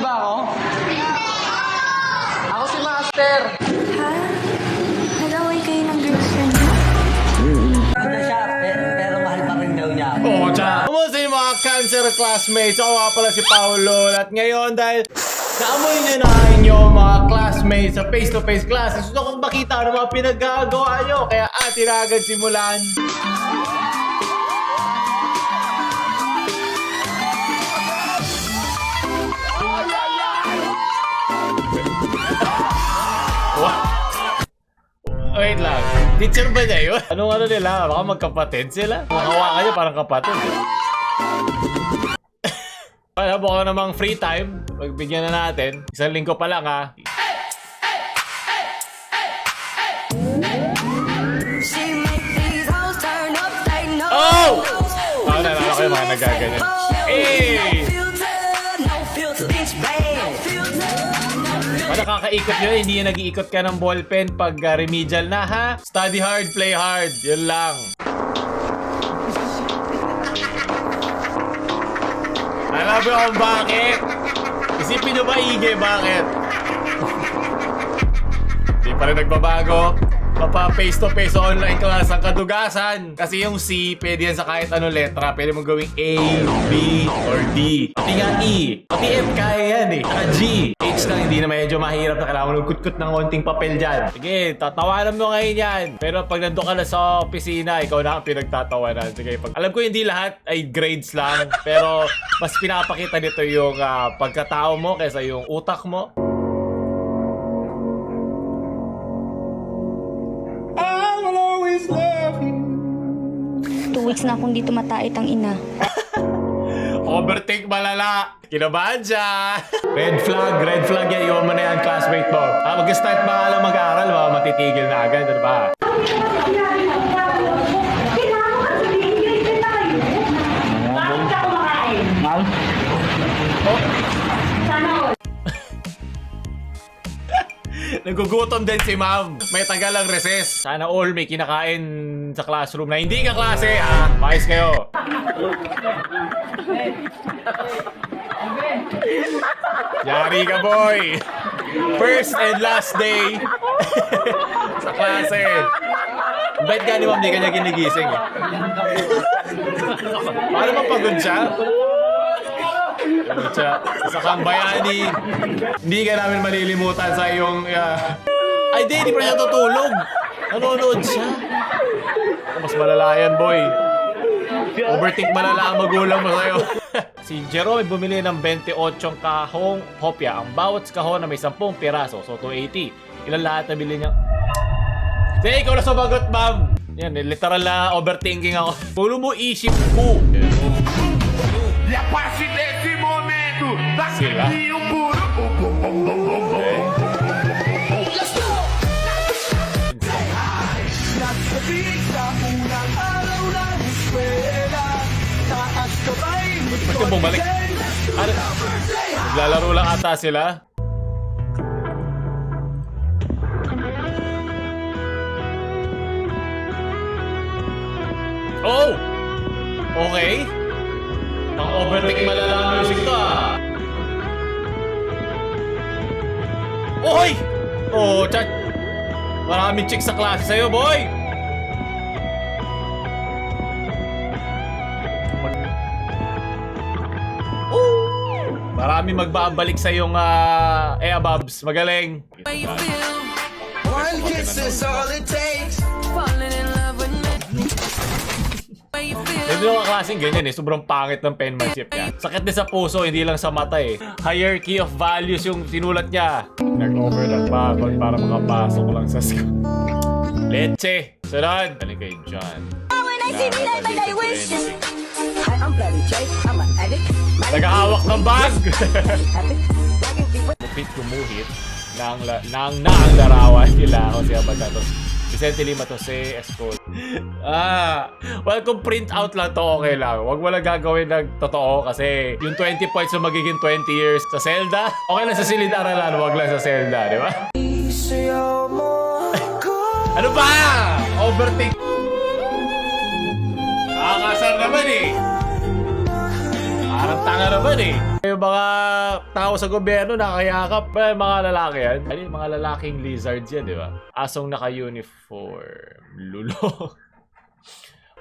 ba ako? Ako si Master. Ha? Nag-away kayo ng girlfriend mo? Ano siya, pero mahal pa rin daw niya. Oo, tsaka. Kumusta yung mga cancer classmates? Ako nga pala si Paolo. At ngayon, dahil naamoy nyo na inyong mga classmates sa face-to-face classes, gusto kong makita ano mga pinagagawa nyo. Kaya atin na agad simulan. Wait lang. Teacher ba niya yun? Anong ano nila? Baka magkapatid sila? Kung hawakan niya parang kapatid. Alam mo ka namang free time. Magbigyan na natin. Isang linggo pa lang ha. Oh! Ako nalala ko yung mga nagaganyan. Hey! Nakakaikot yun, hindi yung nag-iikot ka ng ballpen pag remedial na ha. Study hard, play hard. Yun lang. Alam mo kung bakit? Isipin nyo ba, Ige, bakit? Hindi pa rin nagbabago. Papa face-to-face online class ang kadugasan. Kasi yung C, pwede yan sa kahit anong letra. Pwede mong gawing A, B, or D. Pati nga E. Pati F, kaya yan eh. Saka G. H lang, hindi na medyo mahirap na kailangan mo kutkut ng konting papel dyan. Sige, tatawanan mo ngayon yan. Pero pag nandun ka na sa opisina, ikaw na ang pinagtatawanan. Sige, alam ko hindi lahat ay grades lang. Pero mas pinapakita nito yung pagkatao mo kaysa yung utak mo. 2 weeks na akong dito matait ang ina. Overtake malala. Kinabahan siya. Red flag yan. Iwan mo na yan, classmate mo. Mag-start ba ka lang mag-aaral, matitigil na agad, ano ba? Nagugutom din si ma'am. May tagal ang recess. Sana all may kinakain sa classroom na hindi ka klase, ha? Pakis kayo. Yari ka, boy. First and last day sa klase. Bet ka ni ma'am, di ka niya ginigising. Paano mapagod siya? Sa kang bayani, hindi ka namin malilimutan sa iyong... Ay, di pa siya tutulog. Nanonood siya. Mas malala yan, boy. Overtake malala ang magulang mo sa'yo. Si Jerome ay bumili ng 28 kahong hopya. Ang bawat kahon na may 10 piraso. So, 280. Ilan lahat na bili niya? Sige, ikaw na sumagot, ma'am. Yan, literal na overthinking ako. Pulo mo isip ko. E a partir desse momento, Sila. daqui puro. Ba't ka bumalik? Ano? Naglalaro lang ata sila. Oh! Okay. Pang overtake malala music to ah. Oy! Oh, chat. Maraming chicks sa klase sa'yo, boy. Marami magbabalik sa yung Eababs. Magaling. One kiss is all it takes. Hindi yung klaseng ganyan eh. Sobrang pangit ng penmanship niya. Sakit din sa puso, hindi lang sa mata eh. Hierarchy of values yung sinulat niya. Nag-over ng bakod para makapasok lang sa school. Leche! Sunod! Galing kay John. Nag-ahawak ng bag! Mupit gumuhit nang larawan nila ako siya Batatos. Vicente Lima to si Escort. Well, kung print out lang to, okay lang. Huwag mo lang gagawin ng totoo kasi yung 20 points na magiging 20 years sa Zelda, okay lang sa silid-aralan, huwag lang sa Zelda, di ba? Ano ba? Overtake. Nakakasar naman eh. Parang tanga naman eh. Yung mga tao sa gobyerno nakakayakap. Mga lalaki yan. Ano yung mga lalaking lizards yan, di ba? Asong naka-uniform. Lulo.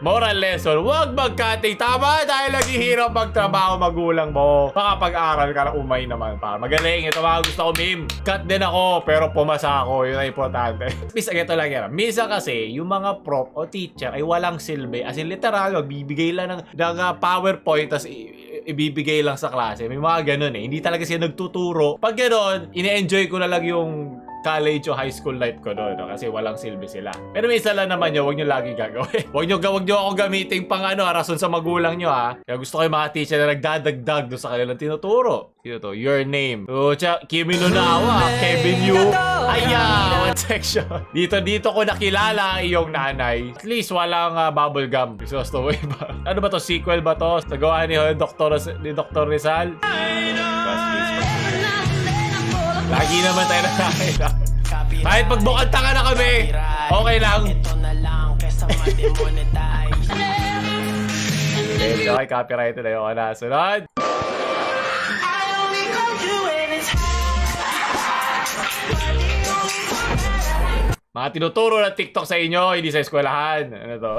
Moral lesson, huwag magkating. Tama dahil naghihirap magtrabaho magulang mo. Makapag-aral ka na umay naman pa. Magaling, ito mga gusto ko meme. Cut din ako, pero pumasa ako. Yun ang importante. Minsan, ito lang yan. Minsan kasi, yung mga prof o teacher ay walang silbi. As in, literal, magbibigay lang ng PowerPoint, tas ibibigay lang sa klase. May mga ganun eh. Hindi talaga siya nagtuturo. Pag ganun, ine-enjoy ko na lang yung college o high school life ko doon, no? Kasi walang silbi sila. Pero may isa lang naman yun, huwag nyo lagi gagawin. Huwag nyo ako gamitin pang rason sa magulang nyo, ha? Kaya gusto ko yung mga teacher na nagdadagdag doon sa kanilang tinuturo. Sino to? Your name. So, Kimi no Nawa, Kevin Yu. Aya, one section. Dito ko nakilala iyong nanay. At least walang bubble gum. Gusto ba? Ano ba to? Sequel ba to? Nagawa ni Dr. Rizal? Lagi naman tayo nakakita. Kahit pagbukad tanga na kami, okay lang. Okay, copyright na yung nasunod. Mga tinuturo ng TikTok sa inyo, hindi sa eskwelahan. Ano to?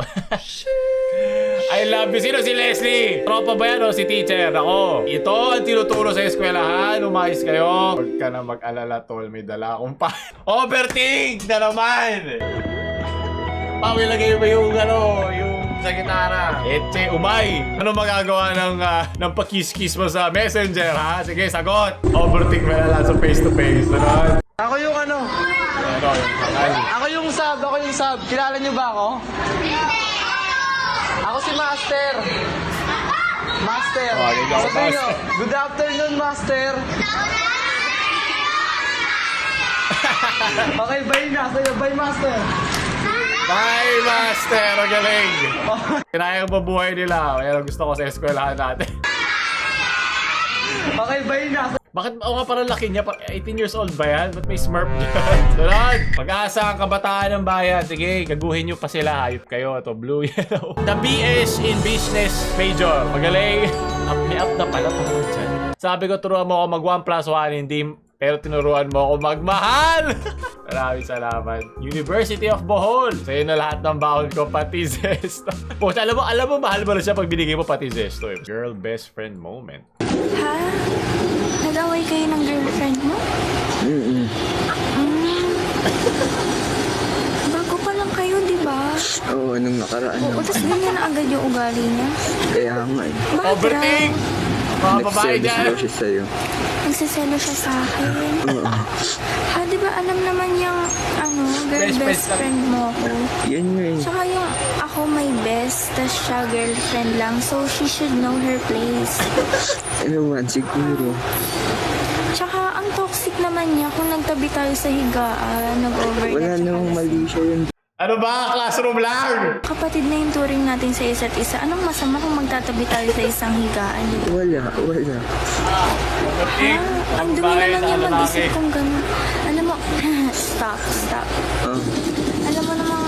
I love you. Sino si Leslie? Tropa ba yan o si teacher? Ako. Ito ang tinuturo sa eskwelahan. Umayos kayo. Huwag ka na mag-alala, tol. May dala akong pa. Overthink na naman! Pawilagay mo yung sa gitara. Etche, umay. Ano magagawa ng pakis-kiss mo sa messenger, ha? Sige, sagot. Overthink mo na lang sa face-to-face. Ano? Ako yung ano? Ano, yung bakal. Ako yung sub. Kilala niyo ba ako? Ako si Master. Master. Oh, yun ako, Sabihin niyo, Master. good afternoon, Master. Okay, bye na. Sa'yo, bye, Master. Bye, Master! Ang galing! Kinayang mabuhay nila. Kaya gusto ko sa eskwelahan natin. Okay, bye na. Bakit nga parang laki niya? 18 years old ba yan? Ba't may smurf dyan? Sunod! Pag-asa ang kabataan ng bayan. Sige, gaguhin nyo pa sila. Hayop kayo. Ito, blue, yellow. The BS in Business Major. Magaling. Up na pala parang dyan. Sabi ko, turuan mo ako mag 1+1, hindi. Pero tinuruan mo ako magmahal. Maraming salamat. University of Bohol. Sa'yo na lahat ng baon ko, pati Zesto. Post, alam mo, mahal mo na siya pag binigay mo pati Zesto. Girl best friend moment. Ha? Nag-away kayo ng girlfriend mo? Bago pa lang kayo, di ba? Oo, nung nakaraan Oo, tapos ganyan na agad yung ugali niya. Kaya nga eh. Bakit? Overthink! Mga babae Nagselos dyan. daw siya sa'yo. Nagsaselo siya sa akin. Ha, di ba alam naman yung, Best best friend friend mo ko? Yan nga eh. Tsaka yung ako may best, tas siya girlfriend lang. So, she should know her place. Ano man, siguro. Tsaka, ang toxic naman niya kung nagtabi tayo sa higaan, nag-overnight. Wala tsaka namang lasing. mali siya yun. Ano ba? Classroom lang! Kapatid na yung turing natin sa isa't isa. Anong masama kung magtatabi tayo sa isang higaan? Wala. Overthink! Ang dumi Babae naman sa niya lalaki. mag-isip kung gano'n. Alam mo, stop. Alam mo namang...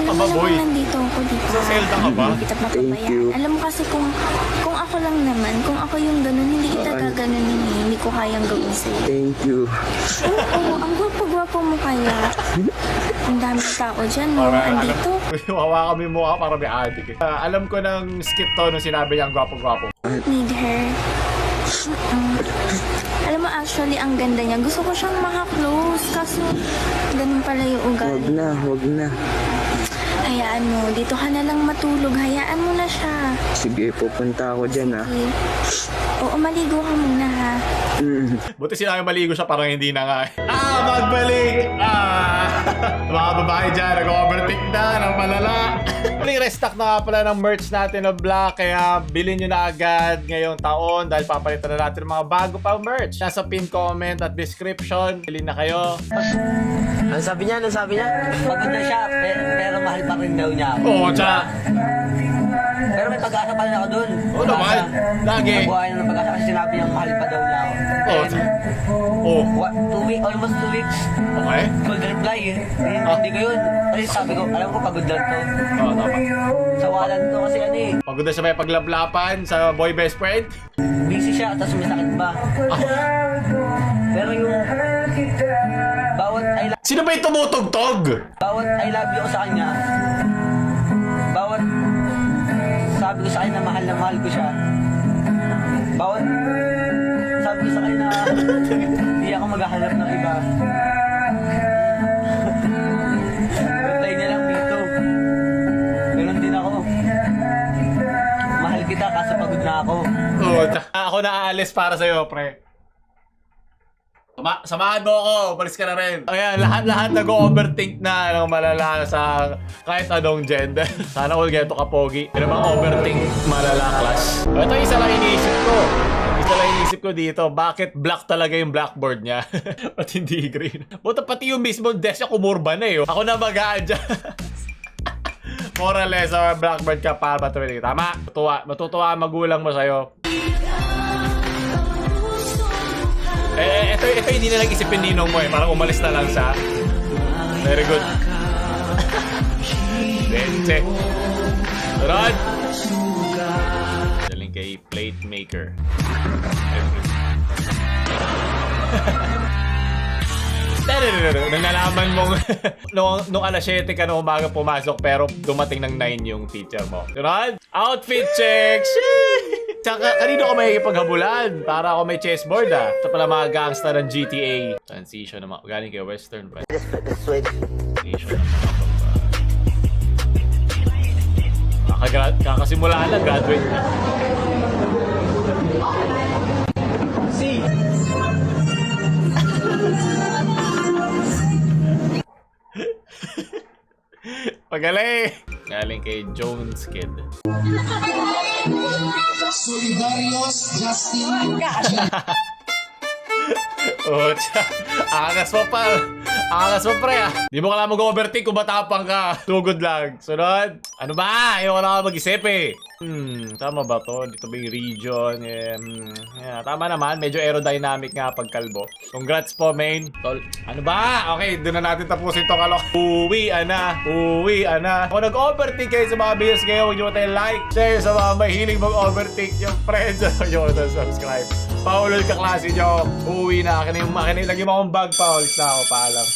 Alam mo boy? namang nandito ako dito. Sa Zelda ka ba? Hindi kita Thank mapabayaan. you. Alam mo kasi kung ako lang naman, kung ako yung gano'n, hindi kita gaganunin eh. Hindi ko kayang gawin sa'yo. Thank you. Oo, ang gwapo-gwapo mo kaya. Ang daming tao dyan, no? Andito. Hawa kami mukha para may adik eh. Alam ko ng skit to nung sinabi niya ang gwapo-gwapo. Need her. Alam mo, actually, ang ganda niya. Gusto ko siyang maka-close. Kaso, ganun pala yung ugali. Wag na. Hayaan mo. Dito ka na lang matulog. Hayaan mo na siya. Sige, pupunta ako dyan ah. Okay. Oo, maligo ka muna, ha? Buti sinabi maligo siya, parang hindi na nga. Magbalik! Mga babae dyan, nag-overthink na ng malala. Restock na nga pala ng merch natin na black, kaya bilhin nyo na agad ngayong taon dahil papalitan na natin ng mga bago pang merch. Nasa pin comment at description. Bilhin na kayo. Ano sabi niya? Pagod na siya, pero mahal pa rin daw niya ako. Oo, tsaka Pero may pag-asa pa rin ako dun. Oo naman. Lagi. Nabuhay na ng pag-asa kasi sinabi niyang mahal pa daw niya ako. Oh. Oh. What? 2 weeks, almost 2 weeks. Okay. Cold reply eh. Hindi ko yun. Kasi sabi ko, alam ko pagod lang to. Oo, tama. Sawalan to kasi ano eh. Pagod na siya may paglablapan sa boy best friend. Busy siya, tapos may sakit pa. Pero yung bawat Sino ba yung tumutugtog? I love you ko sa kanya, bawat sabi ko sa kanya na mahal ko siya, bawat sabi ko sa kanya na hindi ako maghahanap ng iba, reply niya lang dito, ganun din ako, mahal kita kaso pagod na ako. Oo, ako na aalis para sa'yo, pre. Samahan mo ako, balis ka na rin. Ayan, lahat nag-overthink na ng malala sa kahit anong gender. Sana all geto ka, Pogi. Pero mga overthink malala class. Ito isa lang iniisip ko dito, bakit black talaga yung blackboard niya? At hindi green. Buta pati yung mismo desk niya kumurba na eh. Ako na mag-a-adjust. More or less, blackboard ka para matuloy. Tama, matutuwa ang magulang mo sa'yo. Ito hindi na lang isipin ninong mo eh. Parang umalis na lang sa. Very good. Bente. Rod. Daling kay plate maker. Nang nalaman mong nung alas 7 ka na umaga pumasok pero dumating ng 9 yung teacher mo. Rod. Outfit check. Tsaka, kanino ko may paghabulan? Para ako may chessboard ah. Ito pala mga gangster ng GTA. Transition naman. Galing kay Western pa. Transition naman. Kakasimula na, graduate na. Pagaling! Galing kay Jones Kid. Solidarios Justin Oh, angas mo pa. Angas mo pre ah. Di mo kailangan mag-overthink kung matapang ka. Tugod lang. Sunod. Ano ba? Ayaw ko na mag-isip eh. Tama ba to? Dito ba yung region? Yeah, tama naman. Medyo aerodynamic nga pag kalbo. Congrats po, main. Tol. Ano ba? Okay, doon na natin tapusin to kalok. Uwian na. Kung nag-overthink kayo sa mga videos ngayon, huwag nyo tayong like, share sa mga mahilig mag-overthink yung friends. Huwag nyo tayong subscribe. Paulol ka klase nyo. Uwi na. Akin na yung lagi mo akong bag pa. Ulis na ako. Paalam.